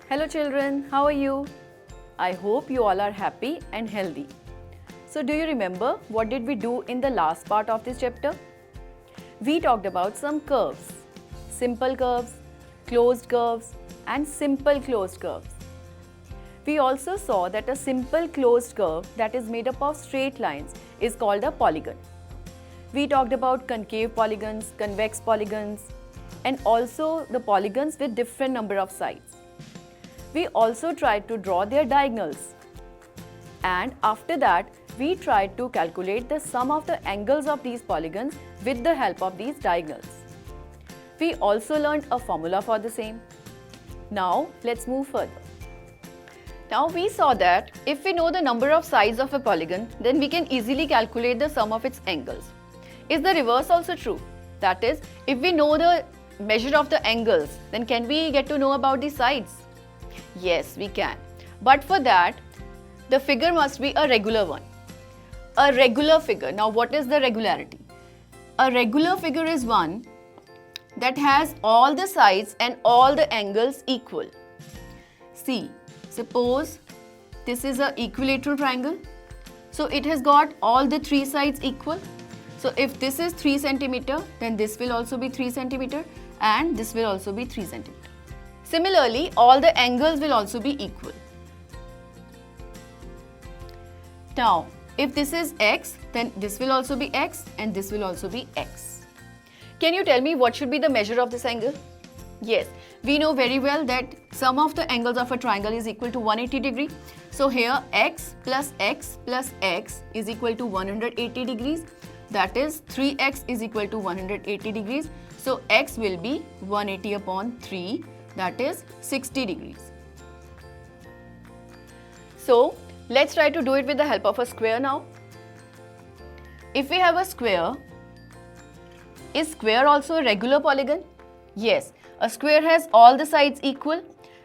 Hello children, how are you? I hope you all are happy and healthy. So do you remember what did we do in the last part of this chapter? We talked about some curves, simple curves, closed curves and simple closed curves. We also saw that a simple closed curve that is made up of straight lines is called a polygon. We talked about concave polygons, convex polygons and also the polygons with different number of sides. We also tried to draw their diagonals. And after that, we tried to calculate the sum of the angles of these polygons with the help of these diagonals. We also learned a formula for the same. Now, let's move further. Now, we saw that if we know the number of sides of a polygon, then we can easily calculate the sum of its angles. Is the reverse also true? That is, if we know the measure of the angles, then can we get to know about the sides? Yes, we can. But for that, the figure must be a regular one. A regular figure. Now, what is the regularity? A regular figure is one that has all the sides and all the angles equal. See, suppose this is an equilateral triangle. So, it has got all the three sides equal. So, if this is 3 cm, then this will also be 3 cm and this will also be 3 cm. Similarly, all the angles will also be equal. Now, if this is x, then this will also be x and this will also be x. Can you tell me what should be the measure of this angle? Yes, we know very well that sum of the angles of a triangle is equal to 180 degree. So here x plus x plus x is equal to 180 degrees. That is 3x is equal to 180 degrees. So x will be 180 upon 3, that is 60 degrees. So let's try to do it with the help of a square now. If we have a square, is square also a regular polygon? Yes, a square has all the sides equal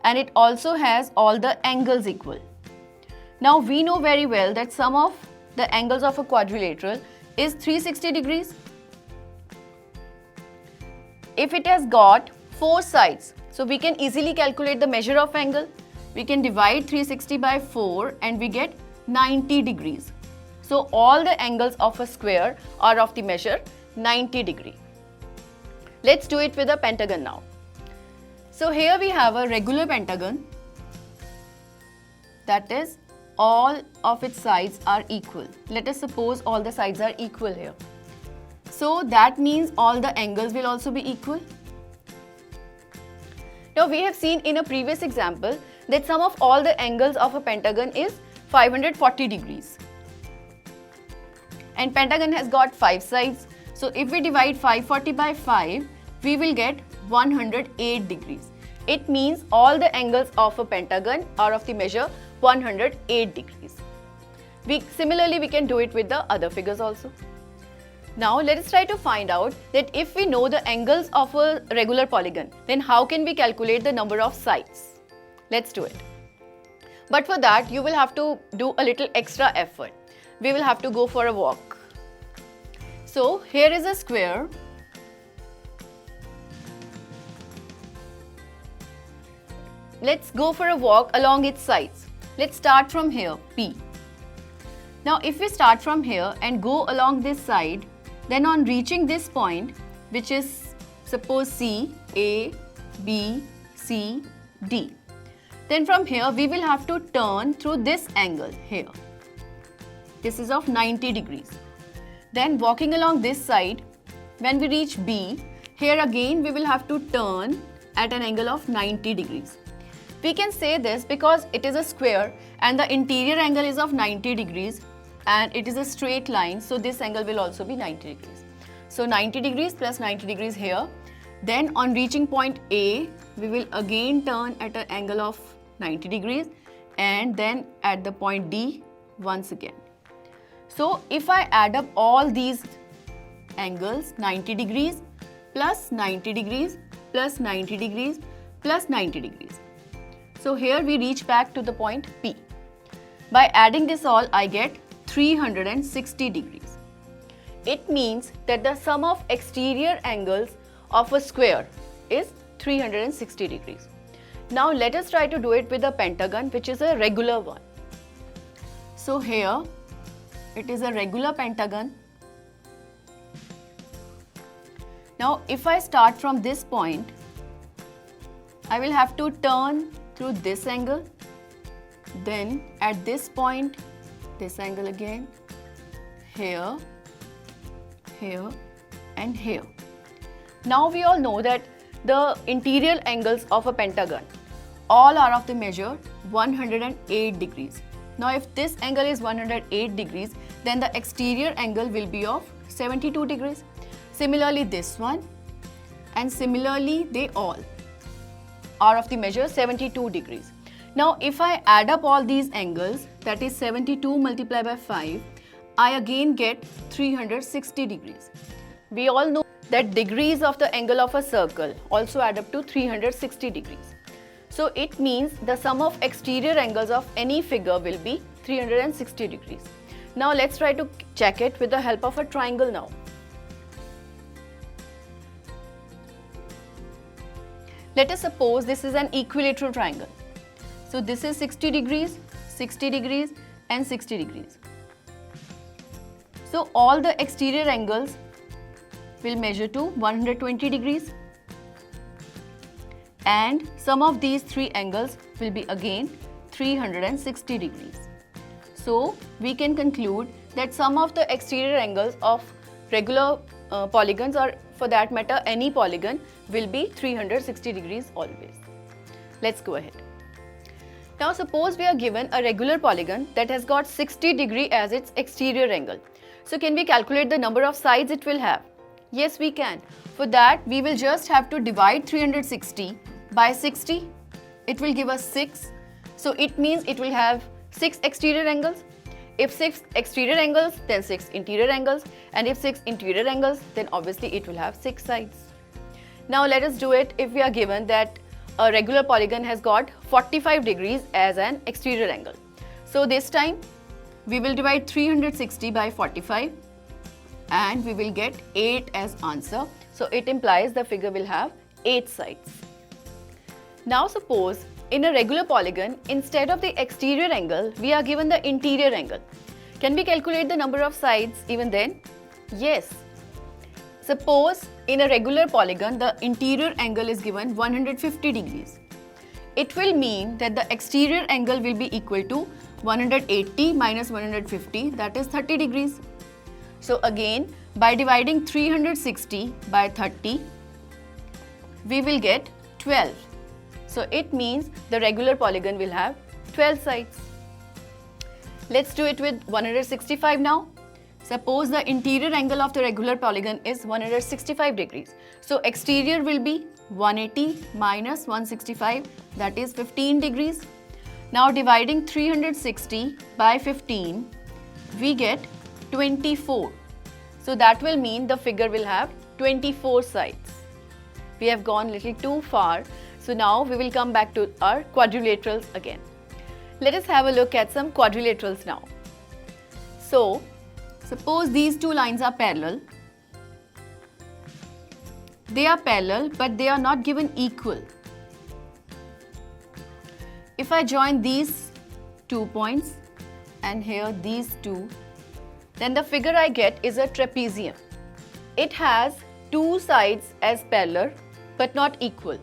and it also has all the angles equal. Now we know very well that sum of the angles of a quadrilateral is 360 degrees. If it has got 4 sides, so we can easily calculate the measure of angle. We can divide 360 by 4 and we get 90 degrees. So all the angles of a square are of the measure 90 degree. Let's do it with a pentagon now. So here we have a regular pentagon, that is all of its sides are equal. Let us suppose all the sides are equal here. So that means all the angles will also be equal. Now we have seen in a previous example that sum of all the angles of a pentagon is 540 degrees. And pentagon has got 5 sides. So if we divide 540 by 5, we will get 108 degrees. It means all the angles of a pentagon are of the measure 108 degrees. Similarly, we can do it with the other figures also. Now, let us try to find out that if we know the angles of a regular polygon, then how can we calculate the number of sides? Let's do it. But for that, you will have to do a little extra effort. We will have to go for a walk. So, here is a square. Let's go for a walk along its sides. Let's start from here, P. Now, if we start from here and go along this side, then on reaching this point, which is suppose C, A, B, C, D. Then from here, we will have to turn through this angle here. This is of 90 degrees. Then walking along this side, when we reach B, here again we will have to turn at an angle of 90 degrees. We can say this because it is a square and the interior angle is of 90 degrees and it is a straight line, so this angle will also be 90 degrees. So 90 degrees plus 90 degrees here. Then on reaching point A, we will again turn at an angle of 90 degrees and then at the point D once again. So if I add up all these angles, 90 degrees plus 90 degrees plus 90 degrees plus 90 degrees. So here we reach back to the point P. By adding this all, I get 360 degrees. It means that the sum of exterior angles of a square is 360 degrees. Now let us try to do it with a pentagon, which is a regular one. So here it is a regular pentagon. Now if I start from this point, I will have to turn through this angle, then at this point, this angle again, here, here and here. Now we all know that the interior angles of a pentagon all are of the measure 108 degrees. Now if this angle is 108 degrees, then the exterior angle will be of 72 degrees. Similarly this one, and similarly they all are of the measure 72 degrees. Now if I add up all these angles, that is 72 multiplied by 5, I again get 360 degrees. We all know that degrees of the angle of a circle also add up to 360 degrees. So it means the sum of exterior angles of any figure will be 360 degrees. Now let's try to check it with the help of a triangle now. Let us suppose this is an equilateral triangle. So this is 60 degrees, 60 degrees and 60 degrees. So all the exterior angles will measure to 120 degrees and sum of these three angles will be again 360 degrees. So we can conclude that sum of the exterior angles of regular polygons, or for that matter any polygon, will be 360 degrees always. Let's go ahead. Now suppose we are given a regular polygon that has got 60 degree as its exterior angle. So can we calculate the number of sides it will have? Yes, we can. For that we will just have to divide 360 by 60. It will give us 6. So it means it will have 6 exterior angles. If 6 exterior angles, then 6 interior angles, and if 6 interior angles, then obviously it will have 6 sides. Now let us do it if we are given that a regular polygon has got 45 degrees as an exterior angle. So this time we will divide 360 by 45 and we will get 8 as answer. So it implies the figure will have 8 sides. Now suppose in a regular polygon, instead of the exterior angle, we are given the interior angle. Can we calculate the number of sides even then? Yes. Suppose in a regular polygon, the interior angle is given 150 degrees. It will mean that the exterior angle will be equal to 180 minus 150, that is 30 degrees. So again, by dividing 360 by 30, we will get 12. So it means the regular polygon will have 12 sides. Let's do it with 165 now. Suppose the interior angle of the regular polygon is 165 degrees. So exterior will be 180 minus 165, that is 15 degrees. Now dividing 360 by 15, we get 24. So that will mean the figure will have 24 sides. We have gone a little too far. So now we will come back to our quadrilaterals again. Let us have a look at some quadrilaterals now. So suppose these two lines are parallel. They are parallel but they are not given equal. If I join these 2 points and here these two, then the figure I get is a trapezium. It has two sides as parallel but not equal.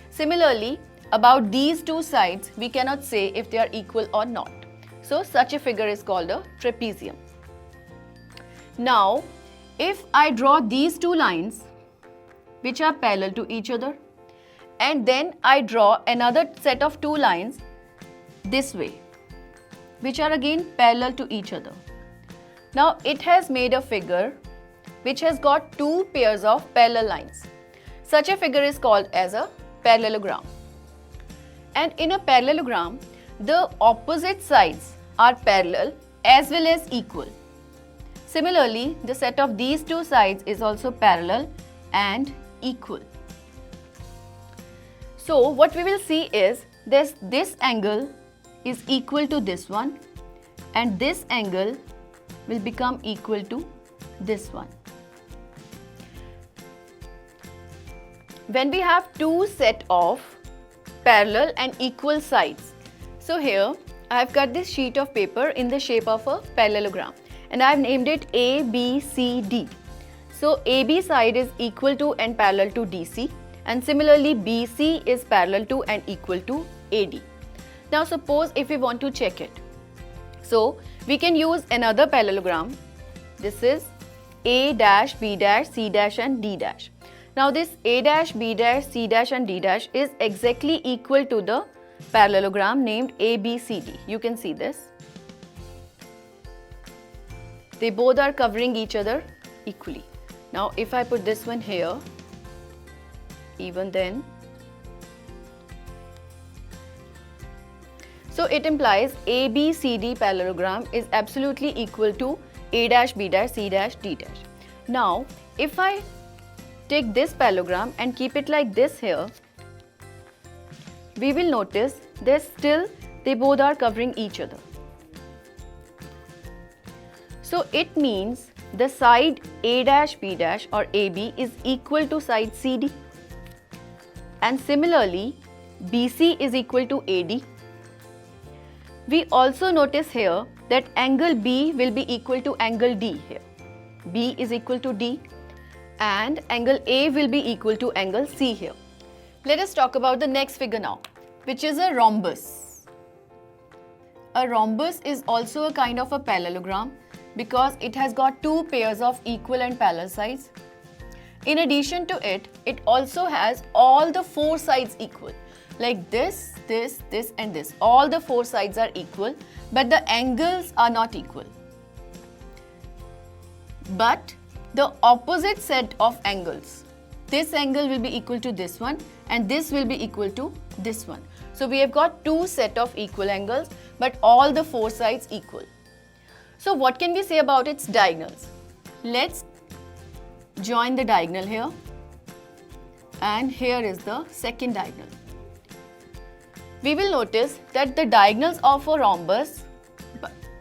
Similarly, about these two sides, we cannot say if they are equal or not. So such a figure is called a trapezium. Now, if I draw these two lines which are parallel to each other, and then I draw another set of two lines this way, which are again parallel to each other. Now it has made a figure which has got two pairs of parallel lines. Such a figure is called as a parallelogram. And in a parallelogram, the opposite sides are parallel as well as equal. Similarly, the set of these two sides is also parallel and equal. So what we will see is this angle is equal to this one and this angle will become equal to this one. When we have two set of parallel and equal sides. So here I have cut this sheet of paper in the shape of a parallelogram and I have named it A, B, C, D. So AB side is equal to and parallel to DC, and similarly BC is parallel to and equal to AD. Now suppose if we want to check it. So we can use another parallelogram. This is A dash, B dash, C dash and D dash. Now this A dash, B dash, C dash and D dash is exactly equal to the parallelogram named ABCD. You can see this. They both are covering each other equally. Now if I put this one here, even then, so it implies ABCD parallelogram is absolutely equal to A dash, B dash, C dash, D dash. Now if I take this parallelogram and keep it like this here, we will notice that they both are covering each other. So it means the side A dash, B dash or AB is equal to side CD, and similarly BC is equal to AD. We also notice here that angle B will be equal to angle D here. B is equal to D and angle A will be equal to angle C here. Let us talk about the next figure now, which is a rhombus. A rhombus is also a kind of a parallelogram because it has got two pairs of equal and parallel sides. In addition to it, it also has all the four sides equal. Like this, this, this and this. All the four sides are equal, but the angles are not equal. But the opposite set of angles, this angle will be equal to this one and this will be equal to this one. So we have got two set of equal angles, but all the four sides equal. So what can we say about its diagonals? Let's join the diagonal here, and here is the second diagonal. We will notice that the diagonals of a rhombus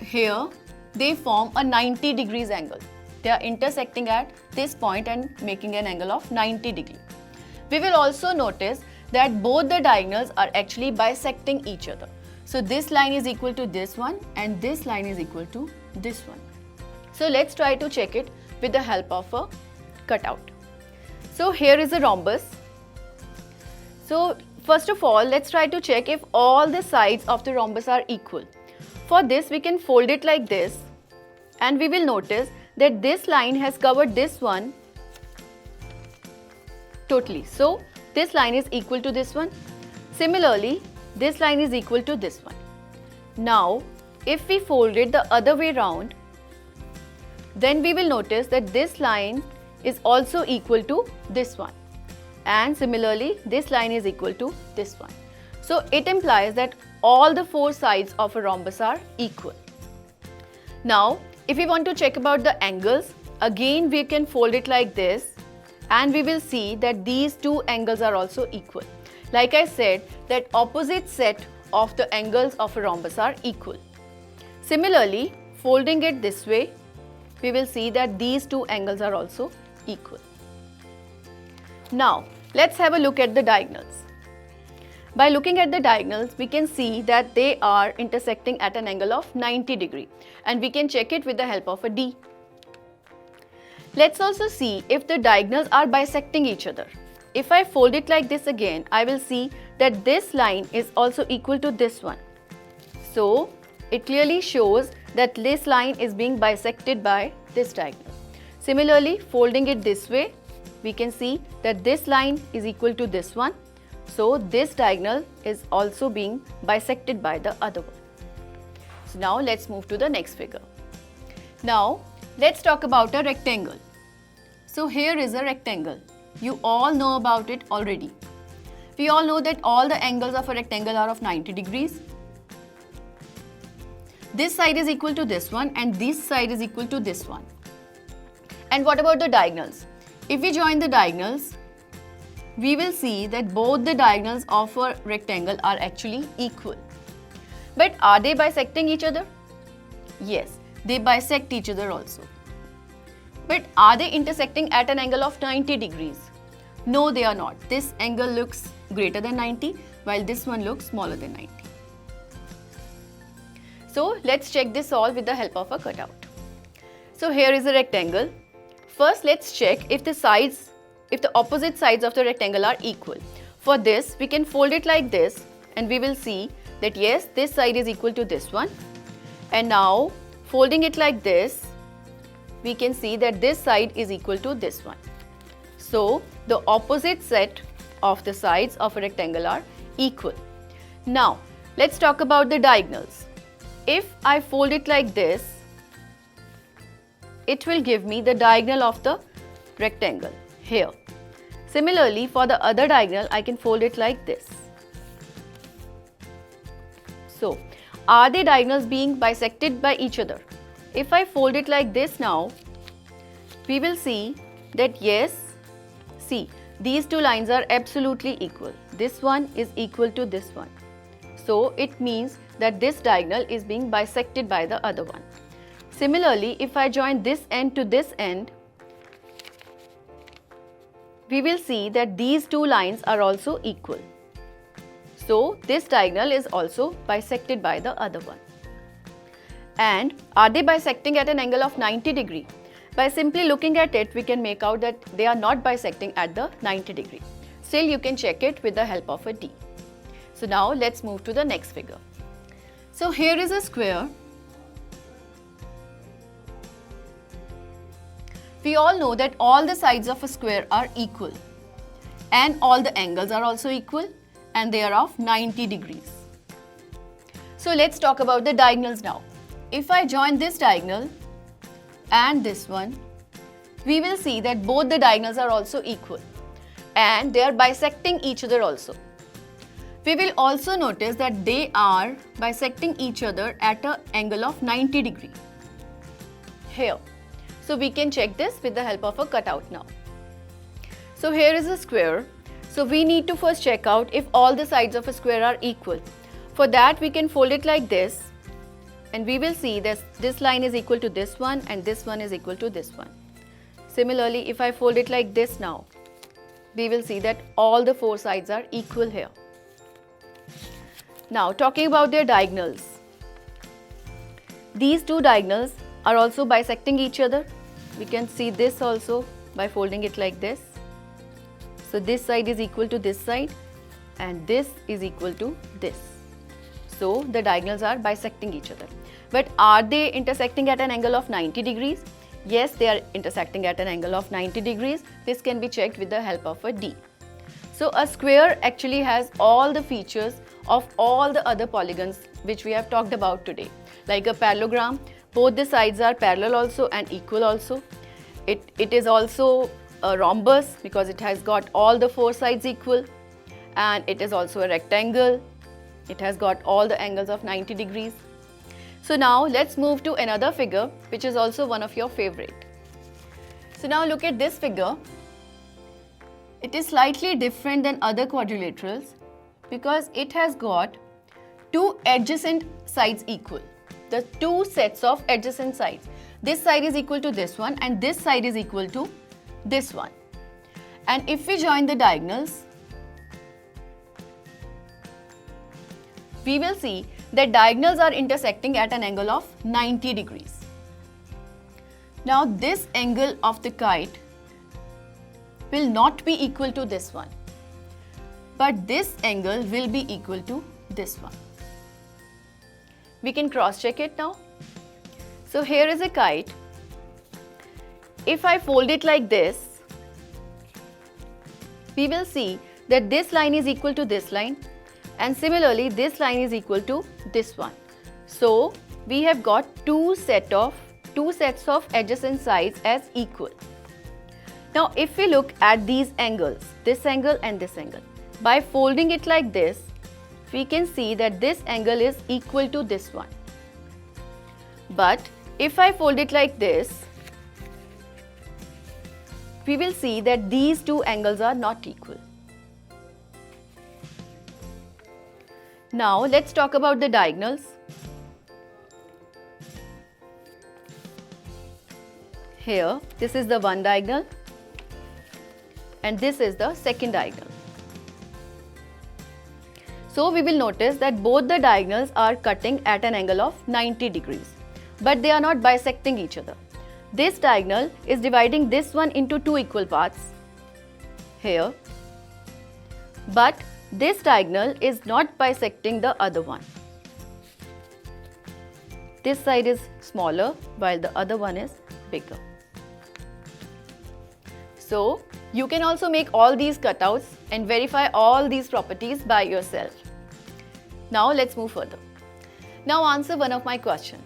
here, they form a 90 degrees angle. They are intersecting at this point and making an angle of 90 degrees. We will also notice that both the diagonals are actually bisecting each other. So this line is equal to this one and this line is equal to this one. So let's try to check it with the help of a cutout. So here is a rhombus. So first of all, let's try to check if all the sides of the rhombus are equal. For this, we can fold it like this and we will notice that this line has covered this one totally. So this line is equal to this one. Similarly, this line is equal to this one. Now, if we fold it the other way round, then we will notice that this line is also equal to this one. And similarly, this line is equal to this one. So it implies that all the four sides of a rhombus are equal. Now, if we want to check about the angles, again we can fold it like this and we will see that these two angles are also equal. Like I said, that opposite set of the angles of a rhombus are equal. Similarly, folding it this way, we will see that these two angles are also equal. Now, let's have a look at the diagonals. By looking at the diagonals, we can see that they are intersecting at an angle of 90 degrees and we can check it with the help of a D. Let's also see if the diagonals are bisecting each other. If I fold it like this again, I will see that this line is also equal to this one. So, it clearly shows that this line is being bisected by this diagonal. Similarly, folding it this way, we can see that this line is equal to this one. So this diagonal is also being bisected by the other one. So now let's move to the next figure. Now let's talk about a rectangle. So here is a rectangle. You all know about it already. We all know that all the angles of a rectangle are of 90 degrees. This side is equal to this one and this side is equal to this one. And what about the diagonals? If we join the diagonals, we will see that both the diagonals of a rectangle are actually equal. But are they bisecting each other? Yes, they bisect each other also. But are they intersecting at an angle of 90 degrees? No, they are not. This angle looks greater than 90, while this one looks smaller than 90. So let's check this all with the help of a cutout. So here is a rectangle. First let's check if the opposite sides of the rectangle are equal. For this we can fold it like this and we will see that yes, this side is equal to this one. And now folding it like this, we can see that this side is equal to this one. So the opposite set of the sides of a rectangle are equal. Now let's talk about the diagonals. If I fold it like this, it will give me the diagonal of the rectangle here. Similarly, for the other diagonal, I can fold it like this. So, are the diagonals being bisected by each other? If I fold it like this now, we will see that yes, see, these two lines are absolutely equal. This one is equal to this one. So, it means that this diagonal is being bisected by the other one. Similarly, if I join this end to this end, we will see that these two lines are also equal. So, this diagonal is also bisected by the other one. And are they bisecting at an angle of 90 degree? By simply looking at it, we can make out that they are not bisecting at the 90 degree. Still, you can check it with the help of a D. So, now let's move to the next figure. So, here is a square. We all know that all the sides of a square are equal and all the angles are also equal and they are of 90 degrees. So let's talk about the diagonals now. If I join this diagonal and this one, we will see that both the diagonals are also equal and they are bisecting each other also. We will also notice that they are bisecting each other at an angle of 90 degree here. So we can check this with the help of a cutout now. So here is a square. So we need to first check out if all the sides of a square are equal. For that we can fold it like this and we will see that this line is equal to this one and this one is equal to this one. Similarly, if I fold it like this now, we will see that all the four sides are equal here. Now talking about their diagonals. These two diagonals are also bisecting each other. We can see this also by folding it like this. So this side is equal to this side and this is equal to this. So the diagonals are bisecting each other. But are they intersecting at an angle of 90 degrees? Yes, they are intersecting at an angle of 90 degrees. This can be checked with the help of a D. So a square actually has all the features of all the other polygons which we have talked about today. Like a parallelogram, both the sides are parallel also and equal also. It is also a rhombus because it has got all the four sides equal, and it is also a rectangle. It has got all the angles of 90 degrees. So now let's move to another figure which is also one of your favorite. So now look at this figure. It is slightly different than other quadrilaterals because it has got two adjacent sides equal. The two sets of adjacent sides. This side is equal to this one and this side is equal to this one. And if we join the diagonals, we will see that diagonals are intersecting at an angle of 90 degrees. Now this angle of the kite will not be equal to this one, but this angle will be equal to this one. We can cross check it now. So here is a kite. If I fold it like this, we will see that this line is equal to this line and similarly this line is equal to this one. So we have got two sets of adjacent sides as equal. Now if we look at these angles, this angle and this angle, by folding it like this, we can see that this angle is equal to this one. But if I fold it like this, we will see that these two angles are not equal. Now let's talk about the diagonals. Here, this is the one diagonal and this is the second diagonal. So we will notice that both the diagonals are cutting at an angle of 90 degrees, but they are not bisecting each other. This diagonal is dividing this one into two equal parts here, but this diagonal is not bisecting the other one. This side is smaller while the other one is bigger. So you can also make all these cutouts and verify all these properties by yourself. Now let's move further. Now answer one of my questions.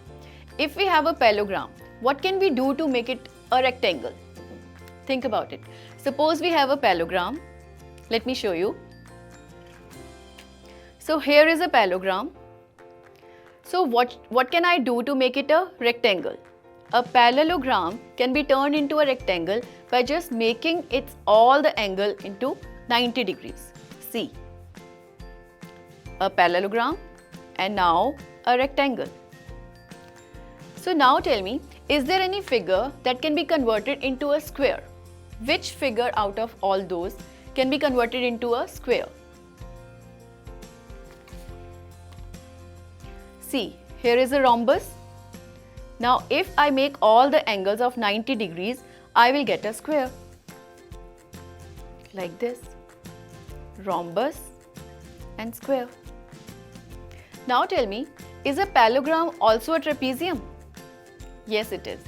If we have a parallelogram, what can we do to make it a rectangle? Think about it. Suppose we have a parallelogram. Let me show you. So here is a parallelogram. So what can I do to make it a rectangle? A parallelogram can be turned into a rectangle by just making its all the angle into 90 degrees. See, a parallelogram and now a rectangle. So now tell me, is there any figure that can be converted into a square? Which figure out of all those can be converted into a square? See, here is a rhombus. Now if I make all the angles of 90 degrees, I will get a square. Like this. Rhombus and square. Now tell me, is a parallelogram also a trapezium? Yes, it is.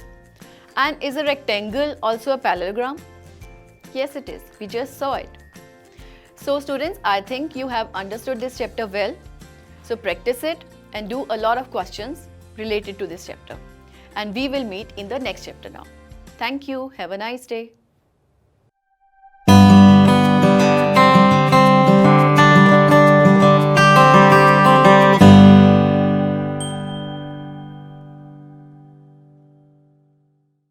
And is a rectangle also a parallelogram? Yes, it is. We just saw it. So students, I think you have understood this chapter well. So practice it and do a lot of questions related to this chapter. And we will meet in the next chapter now. Thank you. Have a nice day.